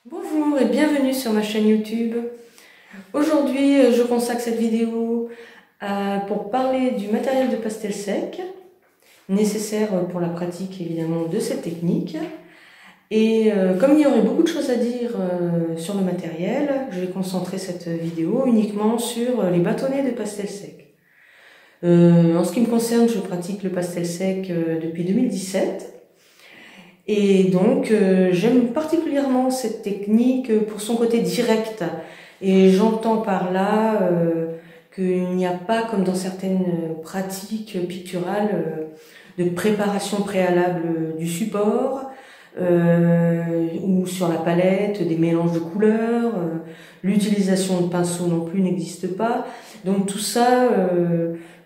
Bonjour et bienvenue sur ma chaîne YouTube. Aujourd'hui, je consacre cette vidéo pour parler du matériel de pastel sec, nécessaire pour la pratique évidemment de cette technique. Et comme il y aurait beaucoup de choses à dire sur le matériel, je vais concentrer cette vidéo uniquement sur les bâtonnets de pastel sec. En ce qui me concerne, je pratique le pastel sec depuis 2017. Et donc, j'aime particulièrement cette technique pour son côté direct. Et j'entends par là qu'il n'y a pas, comme dans certaines pratiques picturales, de préparation préalable du support, ou sur la palette, des mélanges de couleurs. L'utilisation de pinceaux non plus n'existe pas. Donc tout ça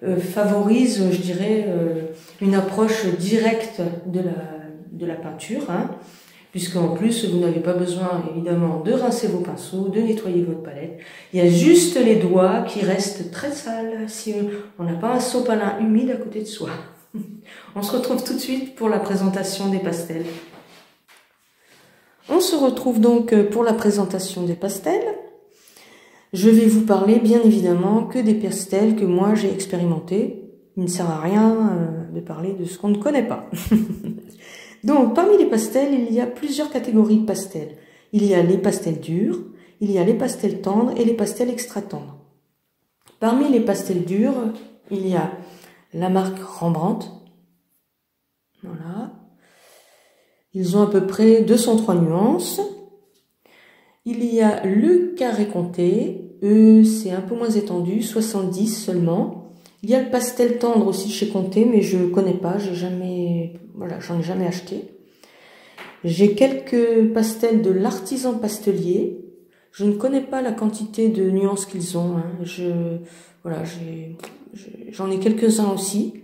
favorise, je dirais, une approche directe de la peinture, puisqu'en plus vous n'avez pas besoin évidemment de rincer vos pinceaux, de nettoyer votre palette. Il y a juste les doigts qui restent très sales si on n'a pas un sopalin humide à côté de soi. On se retrouve tout de suite pour la présentation des pastels. On se retrouve donc pour la présentation des pastels. Je vais vous parler bien évidemment que des pastels que moi j'ai expérimentés. Il ne sert à rien de parler de ce qu'on ne connaît pas. Donc, parmi les pastels, il y a plusieurs catégories de pastels. Il y a les pastels durs, il y a les pastels tendres et les pastels extra tendres. Parmi les pastels durs, il y a la marque Rembrandt. Voilà. Ils ont à peu près 203 nuances. Il y a le carré comté. Eux, c'est un peu moins étendu, 70 seulement. Il y a le pastel tendre aussi chez Comté, mais je ne connais pas, j'en ai jamais acheté. J'ai quelques pastels de l'artisan pastelier. Je ne connais pas la quantité de nuances qu'ils ont. J'en ai quelques-uns aussi.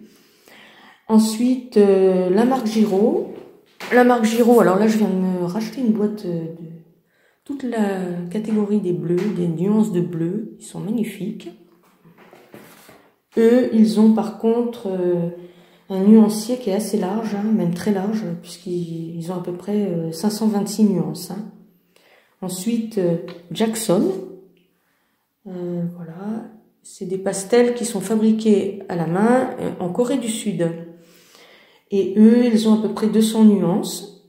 Ensuite, la marque Giraud. La marque Giraud, alors là, je viens de me racheter une boîte de toute la catégorie des bleus, des nuances de bleu. Ils sont magnifiques. Eux, ils ont par contre un nuancier qui est assez large, même très large, puisqu'ils ont à peu près 526 nuances. Ensuite, Jackson. Voilà, c'est des pastels qui sont fabriqués à la main en Corée du Sud. Et eux, ils ont à peu près 200 nuances.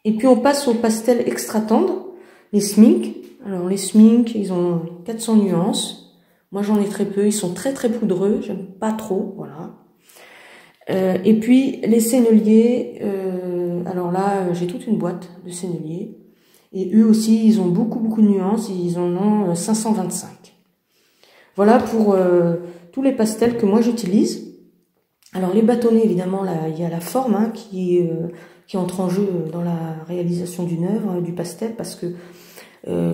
Et puis on passe aux pastels extra tendres, les Smink. Alors les Smink, ils ont 400 nuances. Moi, j'en ai très peu. Ils sont très, très poudreux. J'aime pas trop. Voilà. Et puis, les senneliers. Alors là, j'ai toute une boîte de senneliers. Et eux aussi, ils ont beaucoup, beaucoup de nuances. Ils en ont 525. Voilà pour tous les pastels que moi, j'utilise. Alors, les bâtonnets, évidemment, là, il y a la forme qui entre en jeu dans la réalisation d'une œuvre, du pastel. Parce que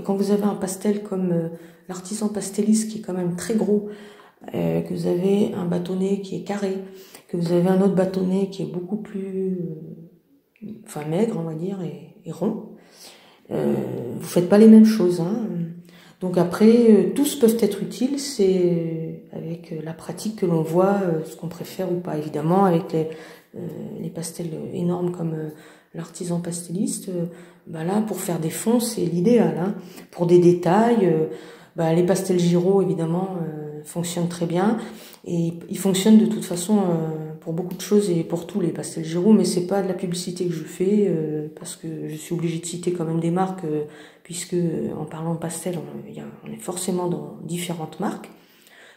quand vous avez un pastel comme l'artisan pasteliste qui est quand même très gros, que vous avez un bâtonnet qui est carré, que vous avez un autre bâtonnet qui est beaucoup plus maigre, on va dire, et rond, vous faites pas les mêmes choses. Donc après, tous peuvent être utiles, c'est avec la pratique que l'on voit ce qu'on préfère ou pas. Évidemment, avec les pastels énormes comme l'artisan pasteliste, là, pour faire des fonds, c'est l'idéal. Pour des détails, les pastels Giraud, évidemment, fonctionnent très bien. Et ils fonctionnent de toute façon pour beaucoup de choses et pour tous les pastels Giraud, mais c'est pas de la publicité que je fais, parce que je suis obligée de citer quand même des marques, puisque en parlant de pastel, on est forcément dans différentes marques.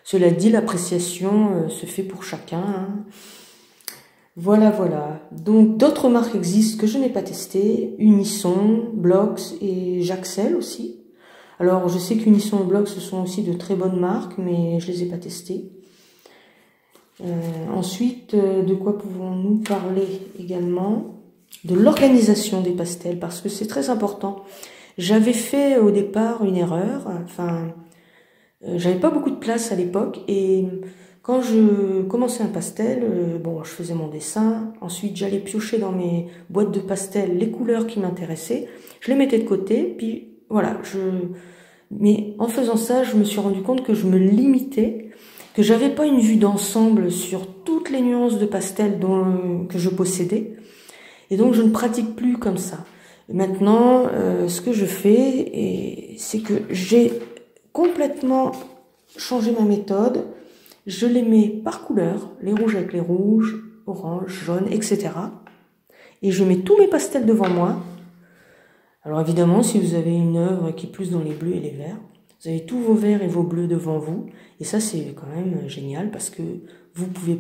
Cela dit, l'appréciation se fait pour chacun. Voilà, voilà. Donc, d'autres marques existent que je n'ai pas testées. Unisson, Blox et Jaxel aussi. Alors, je sais qu'Unisson et Blox, ce sont aussi de très bonnes marques, mais je les ai pas testées. Ensuite, de quoi pouvons-nous parler également? De l'organisation des pastels, parce que c'est très important. J'avais fait au départ une erreur. J'avais pas beaucoup de place à l'époque et quand je commençais un pastel, je faisais mon dessin, ensuite j'allais piocher dans mes boîtes de pastel les couleurs qui m'intéressaient, je les mettais de côté, puis voilà, mais en faisant ça, je me suis rendu compte que je me limitais, que j'avais pas une vue d'ensemble sur toutes les nuances de pastel que je possédais, et donc je ne pratique plus comme ça. Maintenant, ce que je fais, c'est que j'ai complètement changé ma méthode. Je les mets par couleur, les rouges avec les rouges, orange, jaune, etc. Et je mets tous mes pastels devant moi. Alors évidemment, si vous avez une œuvre qui est plus dans les bleus et les verts, vous avez tous vos verts et vos bleus devant vous. Et ça, c'est quand même génial parce que vous pouvez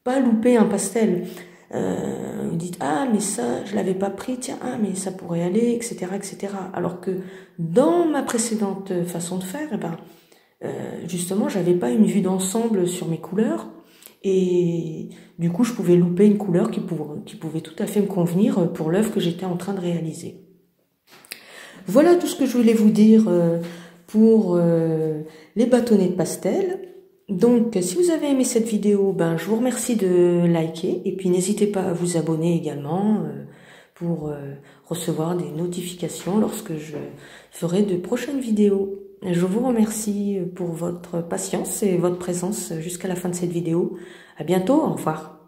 pas louper un pastel. Vous dites, ah, mais ça, je l'avais pas pris, tiens, ah, mais ça pourrait aller, etc., etc. Alors que dans ma précédente façon de faire, justement, j'avais pas une vue d'ensemble sur mes couleurs. Et du coup, je pouvais louper une couleur qui pouvait tout à fait me convenir pour l'œuvre que j'étais en train de réaliser. Voilà tout ce que je voulais vous dire pour les bâtonnets de pastel. Donc, si vous avez aimé cette vidéo, je vous remercie de liker. Et puis, n'hésitez pas à vous abonner également pour recevoir des notifications lorsque je ferai de prochaines vidéos. Je vous remercie pour votre patience et votre présence jusqu'à la fin de cette vidéo. À bientôt, au revoir.